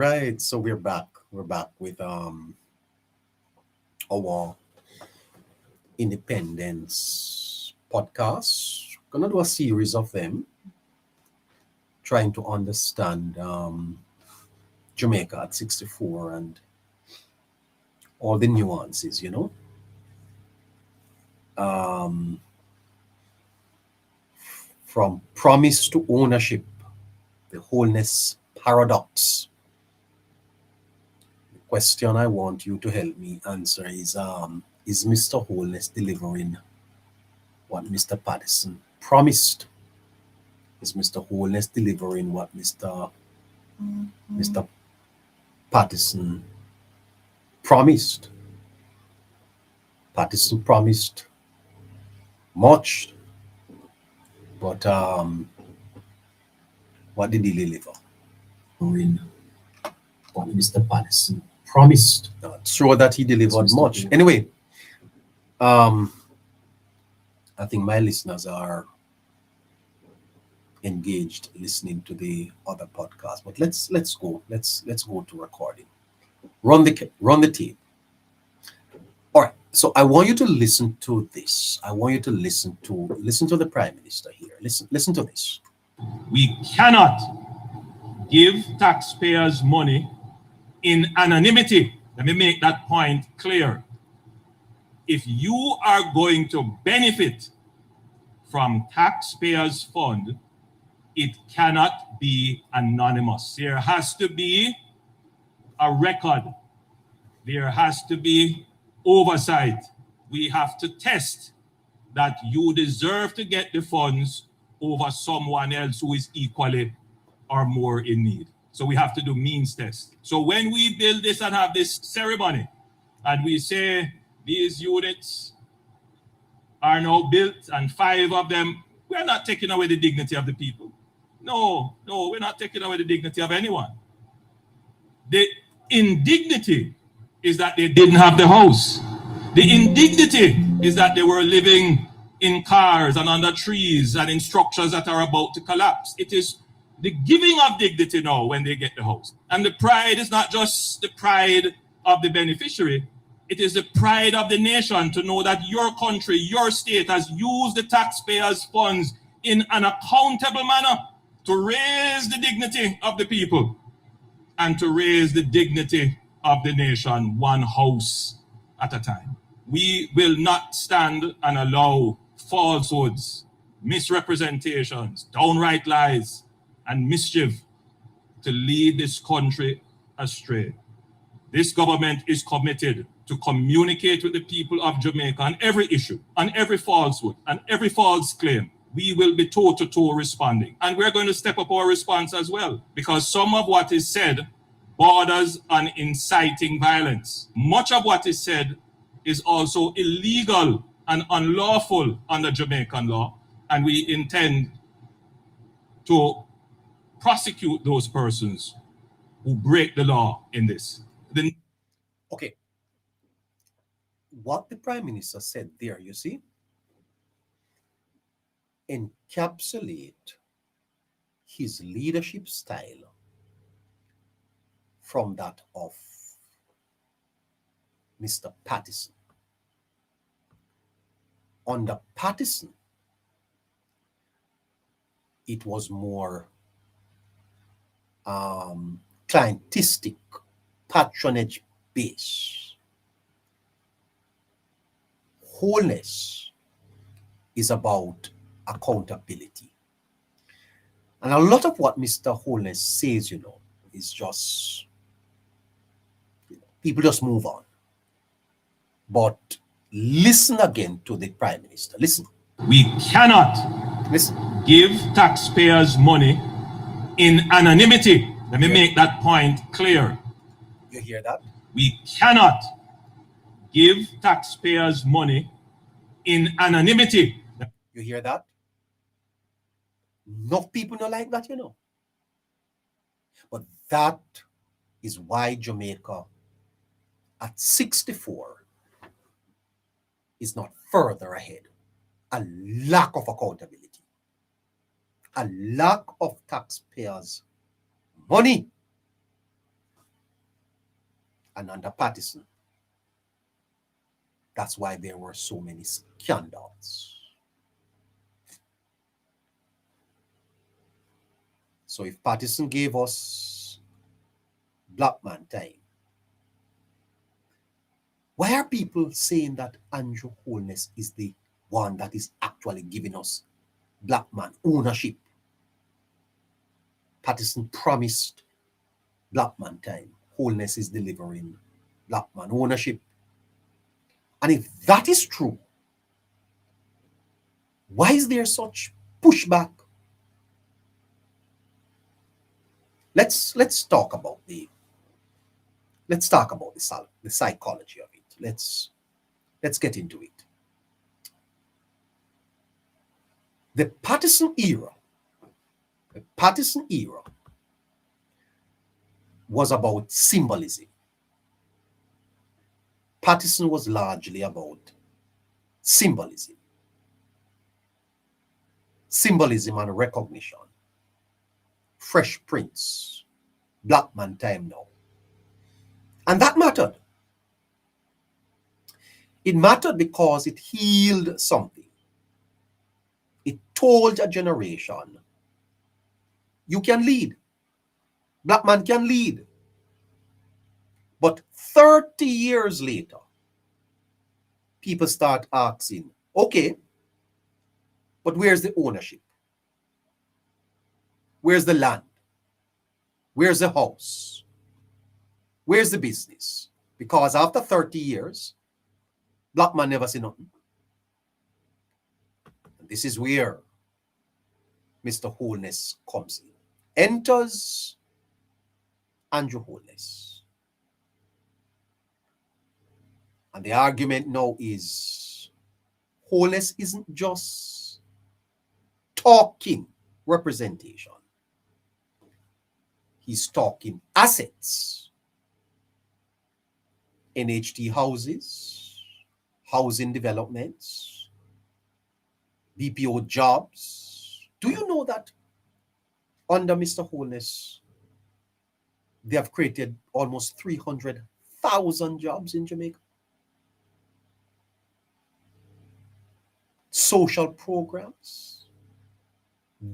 Right, so we're back. We're back with our independence podcast. Gonna do a series of them, trying to understand Jamaica at 64 and all the nuances, um, from promise to ownership, the wholeness paradox. The question I want you to help me answer is Mr. Wholeness delivering what Mr. Patterson promised? Is Mr. Wholeness delivering what Mr. Patterson promised? Patterson promised much, but what did he deliver? In what Mr. Patterson promised. Not sure that he delivered much. Anyway, um, I think my listeners are engaged listening to the other podcast. But let's go. Let's go to recording. Run the tape. All right. So I want you to listen to this. I want you to listen to the Prime Minister here. Listen to this. We cannot give taxpayers money in anonymity. Let me make that point clear. If you are going to benefit from taxpayers' fund, it cannot be anonymous. There has to be a record. There has to be oversight. We have to test that you deserve to get the funds over someone else who is equally or more in need. So we have to do means test. So when we build this and have this ceremony, and we say these units are now built and 5 of them, we're not taking away the dignity of the people. No, we're not taking away the dignity of anyone. The indignity is that they didn't have the house. The indignity is that they were living in cars and under trees and in structures that are about to collapse. It is the giving of dignity now when they get the house. And the pride is not just the pride of the beneficiary, it is the pride of the nation to know that your country, your state has used the taxpayers' funds in an accountable manner to raise the dignity of the people and to raise the dignity of the nation, one house at a time. We will not stand and allow falsehoods, misrepresentations, downright lies, and mischief to lead this country astray. This government is committed to communicate with the people of Jamaica on every issue, on every falsehood, on every false claim. We will be toe-to-toe responding. And we're going to step up our response as well, because some of what is said borders on inciting violence. Much of what is said is also illegal and unlawful under Jamaican law, and we intend to prosecute those persons who break the law in this. Okay. What the Prime Minister said there, you see, encapsulate his leadership style from that of Mr. Patterson. Under Patterson, it was more clientistic, patronage base. Wholeness is about accountability. And a lot of what Mr. Holness says, is just, people just move on. But listen again to the Prime Minister. Listen. We cannot give taxpayers money in anonymity. Let me make that point clear. You hear that? We cannot give taxpayers money in anonymity. You hear that? Enough people don't like that, But that is why Jamaica at 64 is not further ahead. A lack of accountability. A lack of taxpayers' money. and under Patterson. That's why there were so many scandals. So if Patterson gave us black man time, why are people saying that Andrew Holness is the one that is actually giving us black man ownership? Patterson promised black man time. Holness is delivering black man ownership. And if that is true, why is there such pushback? Let's talk about the psychology of it. Let's get into it. The Patterson era was about symbolism. Patterson was largely about symbolism. Symbolism and recognition. Fresh prints. Black man time now. And that mattered. It mattered because it healed something. It told a generation, you can lead. Black man can lead. But 30 years later, people start asking, okay, but where's the ownership? Where's the land? Where's the house? Where's the business? Because after 30 years, black man never see nothing. And this is where Mr. Holness comes in. Enters Andrew Holness. And the argument now is Holness isn't just talking representation. He's talking assets. NHT houses, housing developments, BPO jobs. Do you know that under Mr. Holness, they have created almost 300,000 jobs in Jamaica? Social programs,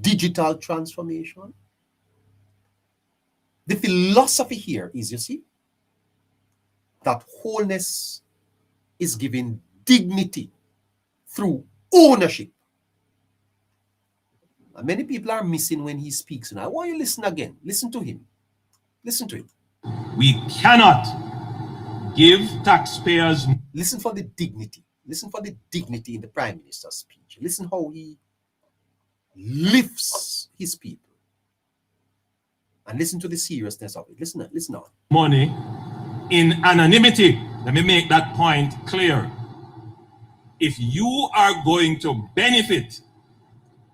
digital transformation. The philosophy here is, you see, that Holness is giving dignity through ownership. And many people are missing when he speaks. And I want you to listen again. Listen to him. Listen to him. We cannot give taxpayers. Listen for the dignity. Listen for the dignity in the Prime Minister's speech. Listen how he lifts his people. And listen to the seriousness of it. Listen on. Money in anonymity. Let me make that point clear. If you are going to benefit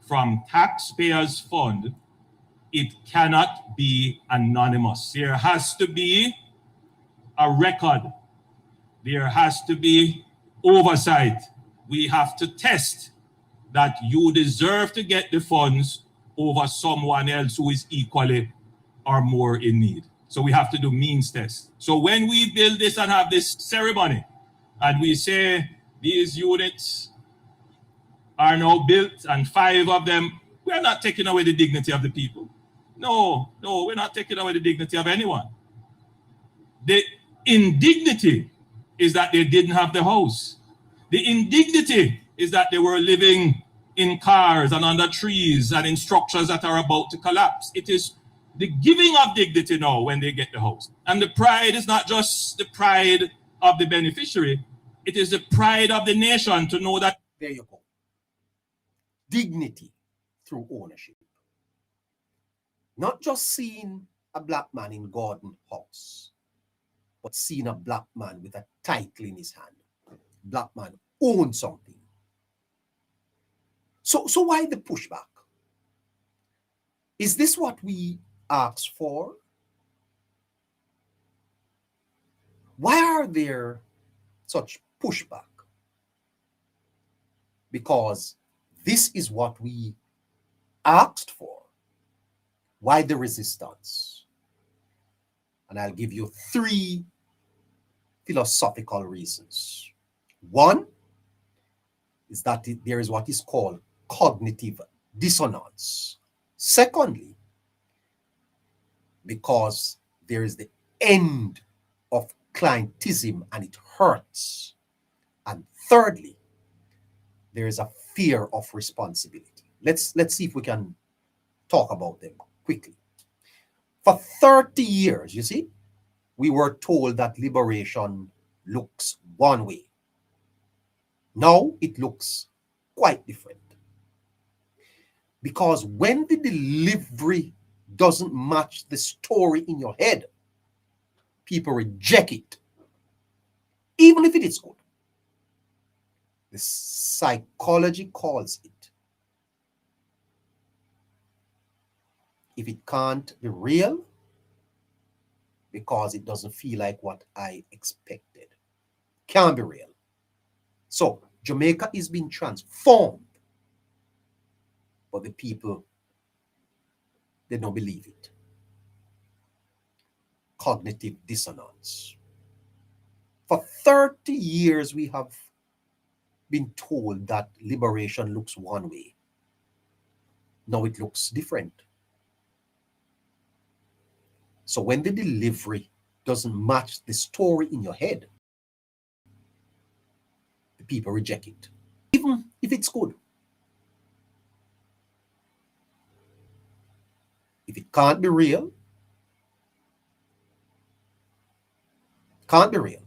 from taxpayers' fund, it cannot be anonymous. There has to be a record. There has to be oversight. We have to test that you deserve to get the funds over someone else who is equally or more in need. So we have to do means test. So when we build this and have this ceremony, and we say these units are now built and 5 of them, we are not taking away the dignity of the people. No, we're not taking away the dignity of anyone. The indignity is that they didn't have the house. The indignity is that they were living in cars and under trees and in structures that are about to collapse. It is the giving of dignity now when they get the house. And the pride is not just the pride of the beneficiary, it is the pride of the nation to know that. There you go. Dignity through ownership. Not just seeing a black man in Gordon House, but seeing a black man with a title in his hand. Black man owns something. So why the pushback? Is this what we asked for? Why are there such pushback? Because this is what we asked for. Why the resistance? And I'll give you 3 philosophical reasons. One is that there is what is called cognitive dissonance. Secondly, because there is the end of clientism and it hurts. And thirdly, there is a fear of responsibility. Let's see if we can talk about them quickly. For 30 years, you see, we were told that liberation looks one way. Now it looks quite different. Because when the delivery doesn't match the story in your head, people reject it, even if it is good. The psychology calls it, if it can't be real, because it doesn't feel like what I expected, can't be real. So Jamaica is being transformed, but the people, they don't believe it. Cognitive dissonance. For 30 years, we have been told that liberation looks one way. Now it looks different. So when the delivery doesn't match the story in your head, the people reject it, even if it's good. If it can't be real, can't be real.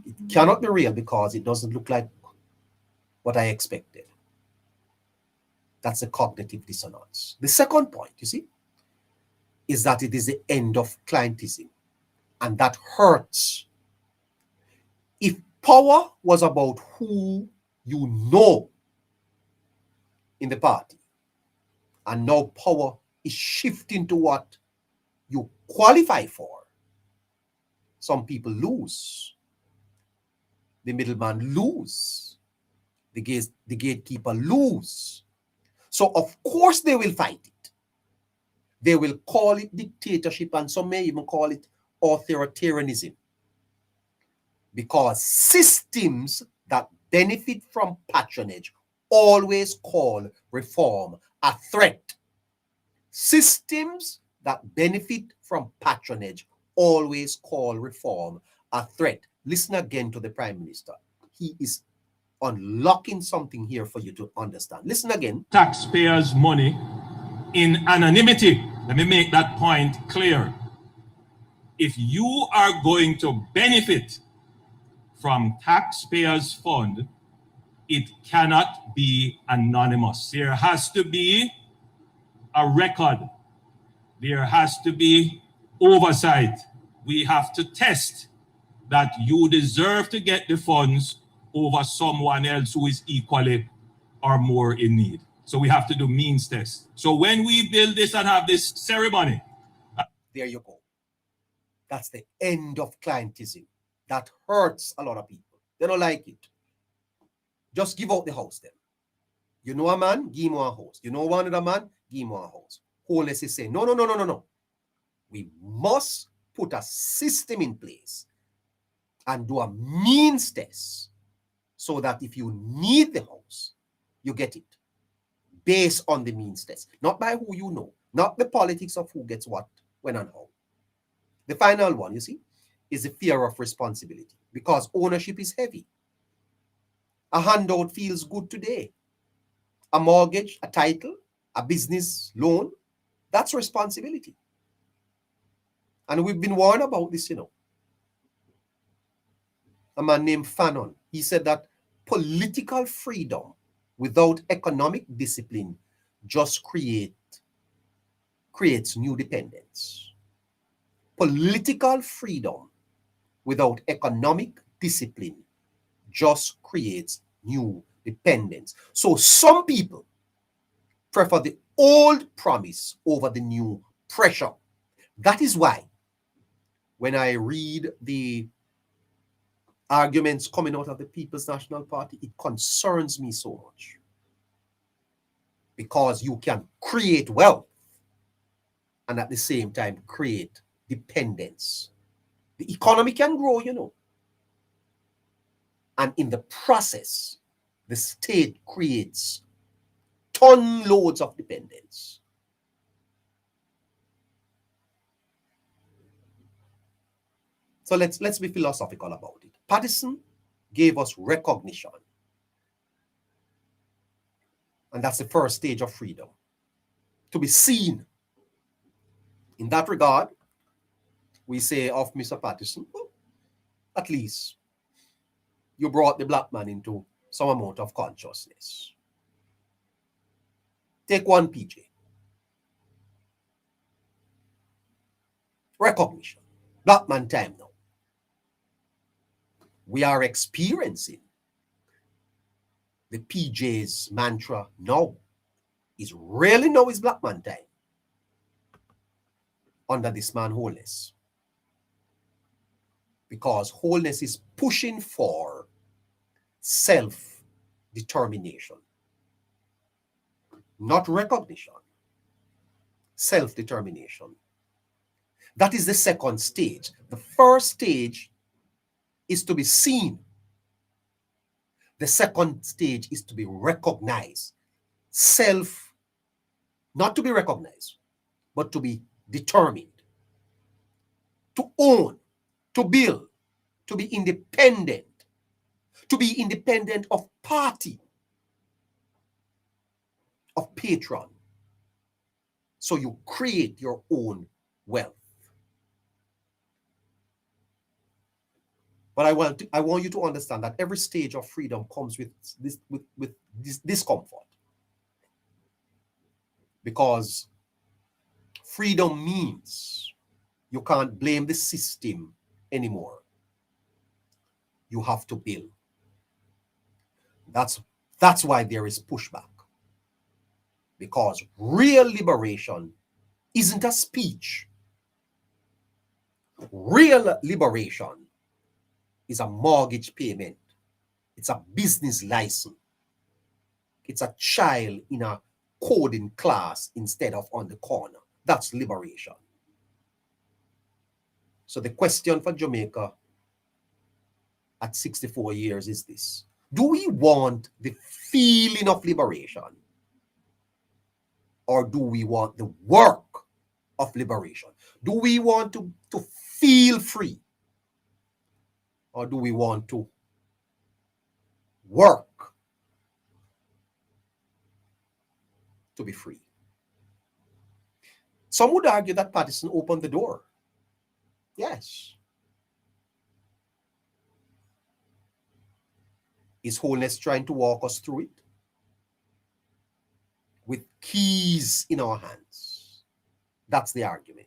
It cannot be real because it doesn't look like what I expected. That's a cognitive dissonance. The second point, you see, is that it is the end of clientism, and that hurts. If power was about who you know in the party, and now power is shifting to what you qualify for, some people lose. The middleman lose. The gatekeeper lose. So of course they will fight it. They will call it dictatorship, and some may even call it authoritarianism. Because systems that benefit from patronage always call reform a threat. Systems that benefit from patronage always call reform a threat. Listen again to the Prime Minister. He is unlocking something here for you to understand. Listen again. Taxpayers' money in anonymity. Let me make that point clear. If you are going to benefit from taxpayers' fund, it cannot be anonymous. There has to be a record. There has to be oversight. We have to test that you deserve to get the funds over someone else who is equally or more in need. So we have to do means test. So when we build this and have this ceremony, there you go. That's the end of clientism. That hurts a lot of people. They don't like it. Just give out the house then. You know a man, give him one house. You know one other man, give him one house. Holness is saying, no. We must put a system in place and do a means test so that if you need the house, you get it based on the means test, not by who you know, not the politics of who gets what, when and how. The final one, you see, is the fear of responsibility, because ownership is heavy. A handout feels good today. A mortgage, a title, a business loan, that's responsibility. And we've been warned about this, you know. A man named Fanon, he said that political freedom without economic discipline just creates new dependence. Political freedom without economic discipline just creates new dependence. So some people prefer the old promise over the new pressure. That is why when I read the arguments coming out of the People's National Party, it concerns me so much. Because you can create wealth and at the same time create dependence. The economy can grow, and in the process, the state creates ton loads of dependence. So let's be philosophical about it. Patterson gave us recognition. And that's the first stage of freedom. To be seen. In that regard, we say of Mr. Patterson, well, at least you brought the black man into some amount of consciousness. Take one, PJ. Recognition. Black man time now. We are experiencing the PJ's mantra now. Is really now is black man time under this man Holness. Because Holness is pushing for self-determination. Not recognition. Self-determination. That is the second stage. The first stage is to be seen. The second stage is to be recognized. Not to be recognized, but to be determined. To own, to build, to be independent. To be independent of party, of patron. So you create your own wealth. But I want you to understand that every stage of freedom comes with this discomfort. Because freedom means you can't blame the system anymore. You have to build. That's why there is pushback. Because real liberation isn't a speech. Real liberation is a mortgage payment. It's a business license. It's a child in a coding class instead of on the corner. That's liberation. So the question for Jamaica at 64 years is this. Do we want the feeling of liberation? Or do we want the work of liberation? Do we want to feel free? Or do we want to work to be free? Some would argue that Patterson opened the door. Yes. Is Holness trying to walk us through it? With keys in our hands. That's the argument.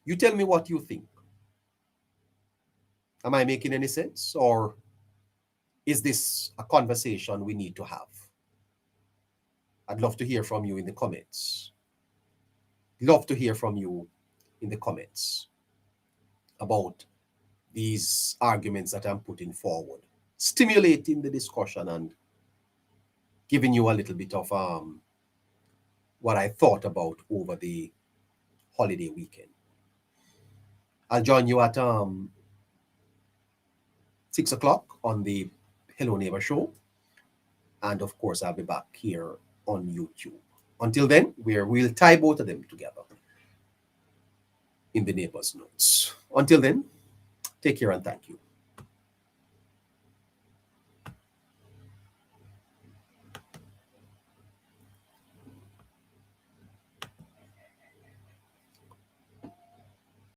You tell me what you think. Am I making any sense? Or is this a conversation we need to have? I'd love to hear from you in the comments. Love to hear from you in the comments about these arguments that I'm putting forward. Stimulating the discussion and giving you a little bit of what I thought about over the holiday weekend. I'll join you at 6 o'clock on the Hello Neighbor show. And of course, I'll be back here on YouTube. Until then, we'll tie both of them together in the neighbor's notes. Until then, take care and thank you.